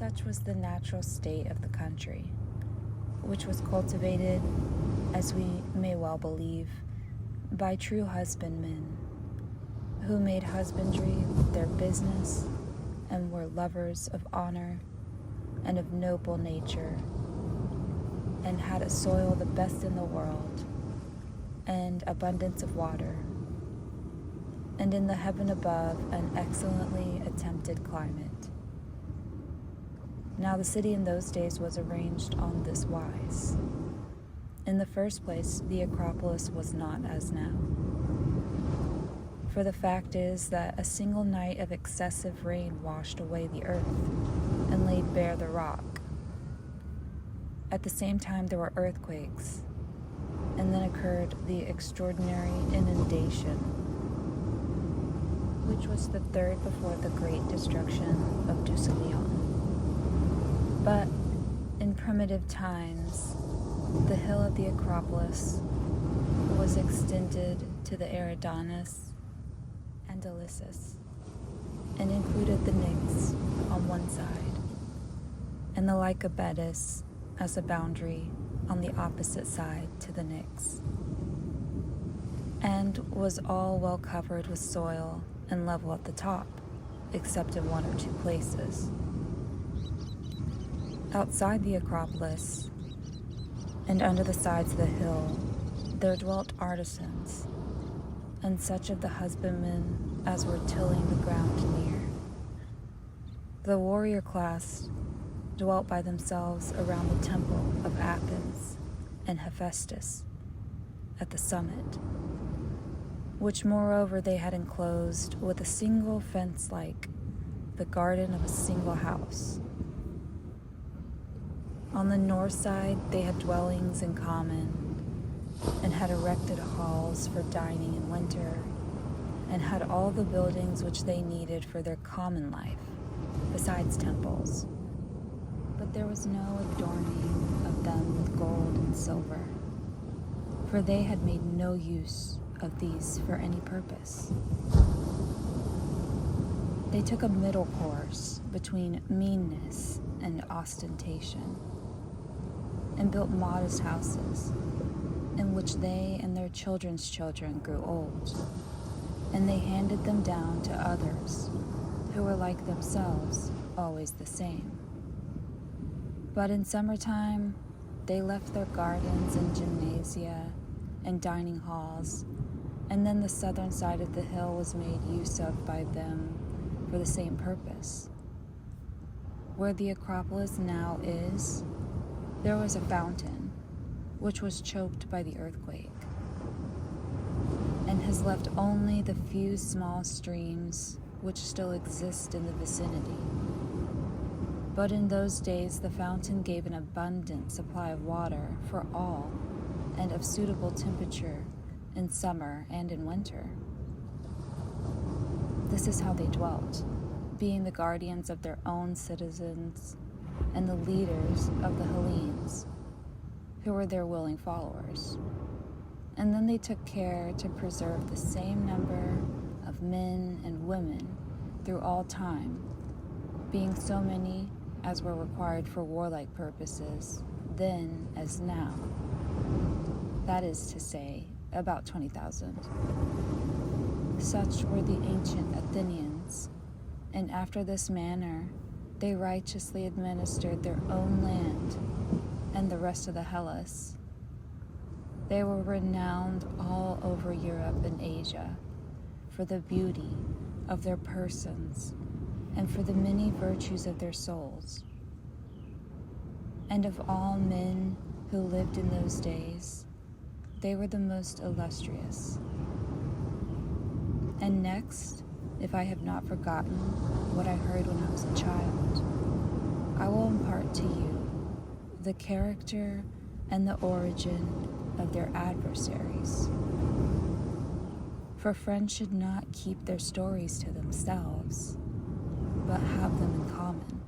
Such was the natural state of the country, which was cultivated, as we may well believe, by true husbandmen, who made husbandry their business and were lovers of honor and of noble nature, and had a soil the best in the world, and abundance of water, and in the heaven above an excellently attempted climate. Now the city in those days was arranged on this wise. In the first place, the Acropolis was not as now. For the fact is that a single night of excessive rain washed away the earth and laid bare the rock. At the same time, there were earthquakes, and then occurred the extraordinary inundation, which was the third before the great destruction of Deucalion. But in primitive times, the hill of the Acropolis was extended to the Eridanus and Ilissus, and included the Pnyx on one side, and the Lycabettus as a boundary on the opposite side to the Pnyx, and was all well covered with soil and level at the top, except in one or two places. Outside the Acropolis, and under the sides of the hill, there dwelt artisans, and such of the husbandmen as were tilling the ground near. The warrior class dwelt by themselves around the temple of Athens and Hephaestus at the summit, which moreover they had enclosed with a single fence like the garden of a single house. On the north side they had dwellings in common, and had erected halls for dining in winter, and had all the buildings which they needed for their common life, besides temples. But there was no adorning of them with gold and silver, for they had made no use of these for any purpose. They took a middle course between meanness and ostentation, and built modest houses, in which they and their children's children grew old, and they handed them down to others, who were like themselves, always the same. But in summertime, they left their gardens and gymnasia and dining halls, and then the southern side of the hill was made use of by them for the same purpose. Where the Acropolis now is, there was a fountain, which was choked by the earthquake, and has left only the few small streams which still exist in the vicinity. But in those days the fountain gave an abundant supply of water for all, and of suitable temperature in summer and in winter. This is how they dwelt, being the guardians of their own citizens and the leaders of the Hellenes, who were their willing followers. And then they took care to preserve the same number of men and women through all time, being so many as were required for warlike purposes, then as now. That is to say, about 20,000. Such were the ancient Athenians, and after this manner they righteously administered their own land and the rest of the Hellas. They were renowned all over Europe and Asia for the beauty of their persons and for the many virtues of their souls. And of all men who lived in those days, they were the most illustrious. And next, if I have not forgotten what I heard when I was a child, I will impart to you the character and the origin of their adversaries. For friends should not keep their stories to themselves, but have them in common.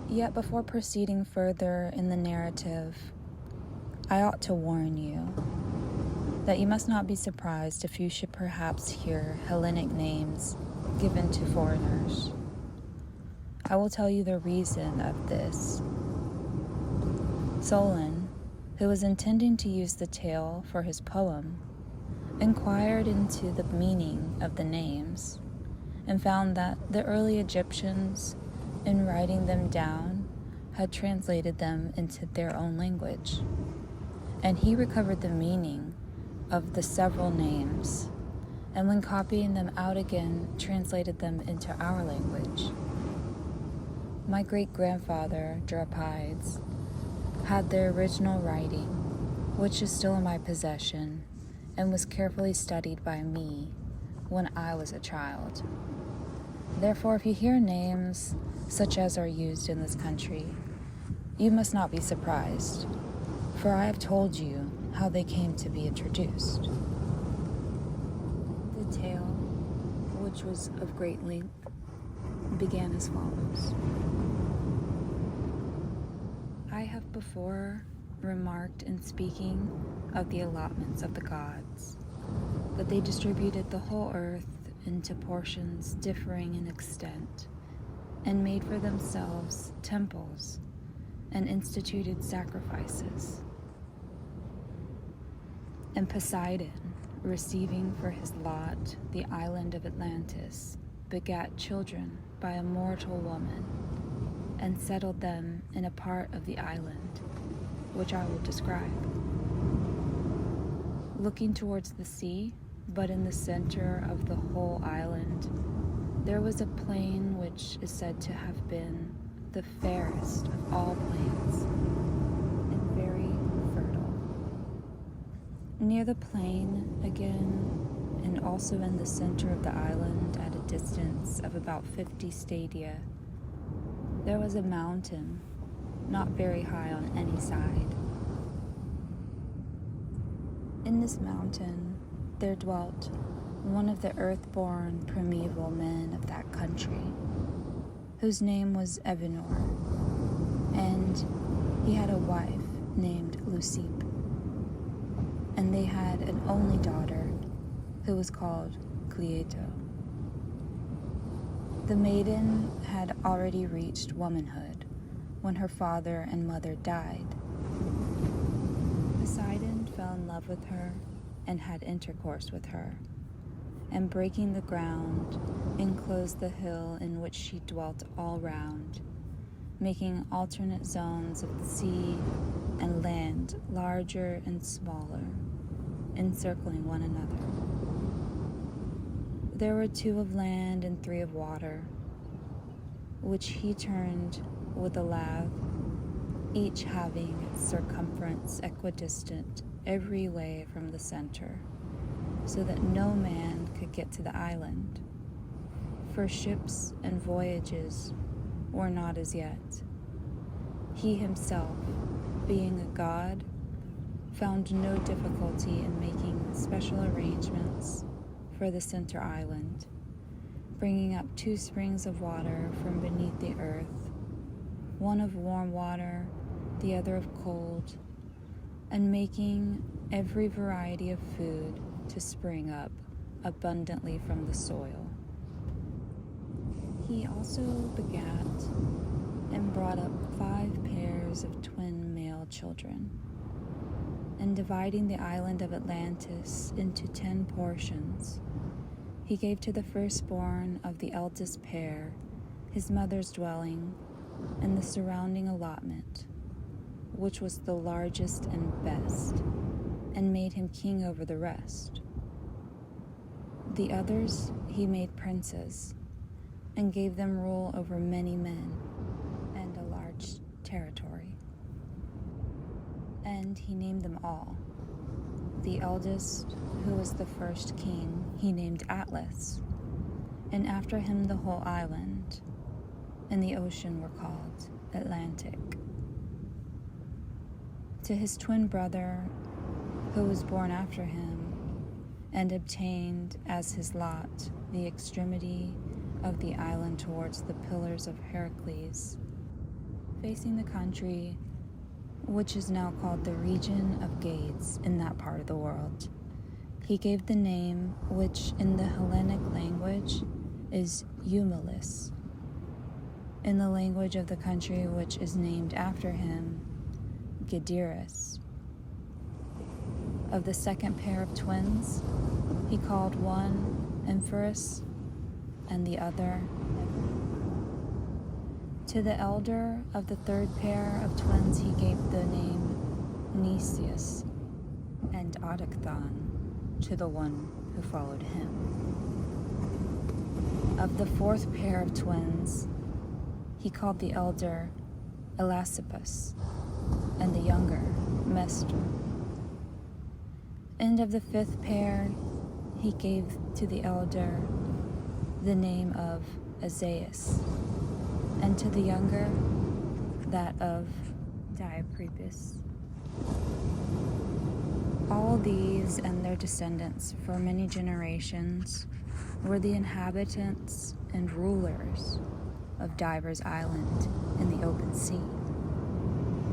Yet before proceeding further in the narrative, I ought to warn you that you must not be surprised if you should perhaps hear Hellenic names given to foreigners. I will tell you the reason of this. Solon, who was intending to use the tale for his poem, inquired into the meaning of the names and found that the early Egyptians, in writing them down, had translated them into their own language, and he recovered the meaning of the several names, and when copying them out again, translated them into our language. My great-grandfather, Drapides, had the original writing, which is still in my possession, and was carefully studied by me when I was a child. Therefore, if you hear names such as are used in this country, you must not be surprised, for I have told you how they came to be introduced. The tale, which was of great length, began as follows. I have before remarked in speaking of the allotments of the gods, that they distributed the whole earth into portions differing in extent, and made for themselves temples, and instituted sacrifices. And Poseidon, receiving for his lot the island of Atlantis, begat children by a mortal woman, and settled them in a part of the island, which I will describe. Looking towards the sea, but in the center of the whole island, there was a plain which is said to have been the fairest of all plains, and very fertile. Near the plain, again, and also in the center of the island at a distance of about 50 stadia, there was a mountain, not very high on any side. In this mountain there dwelt one of the earth-born primeval men of that country, whose name was Evenor, and he had a wife named Leucippe, and they had an only daughter who was called Cleito. The maiden had already reached womanhood when her father and mother died. Poseidon fell in love with her and had intercourse with her, and breaking the ground, enclosed the hill in which she dwelt all round, making alternate zones of the sea and land larger and smaller, encircling one another. There were 2 of land and 3 of water, which he turned with a lathe, each having its circumference equidistant every way from the center, so that no man could get to the island, for ships and voyages were not as yet. He himself, being a god, found no difficulty in making special arrangements for the center island, bringing up 2 springs of water from beneath the earth, one of warm water, the other of cold, and making every variety of food to spring up abundantly from the soil. He also begat and brought up 5 pairs of twin male children, and dividing the island of Atlantis into 10 portions, he gave to the firstborn of the eldest pair his mother's dwelling and the surrounding allotment, which was the largest and best, and made him king over the rest. The others he made princes, and gave them rule over many men and a large territory. And he named them all. The eldest, who was the first king, he named Atlas, and after him the whole island and the ocean were called Atlantic. To his twin brother, who was born after him, and obtained as his lot the extremity of the island towards the pillars of Heracles, facing the country which is now called the region of Gades in that part of the world, he gave the name which in the Hellenic language is Eumelus, in the language of the country which is named after him, Gediris. Of the second pair of twins, he called one Emphyrus and the other To the elder of the third pair of twins he gave the name Nicias, and Autochthon to the one who followed him. Of the fourth pair of twins he called the elder Elasippus, and the younger Mestor. And of the fifth pair he gave to the elder the name of Azaeus, and to the younger that of Diaprepus. All these and their descendants for many generations were the inhabitants and rulers of Divers Island in the open sea.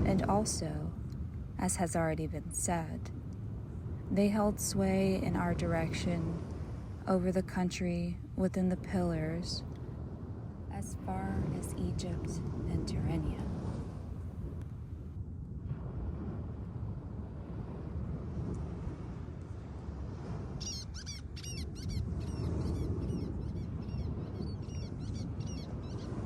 And also, as has already been said, they held sway in our direction over the country within the pillars as far as Egypt and Tyrrhenia.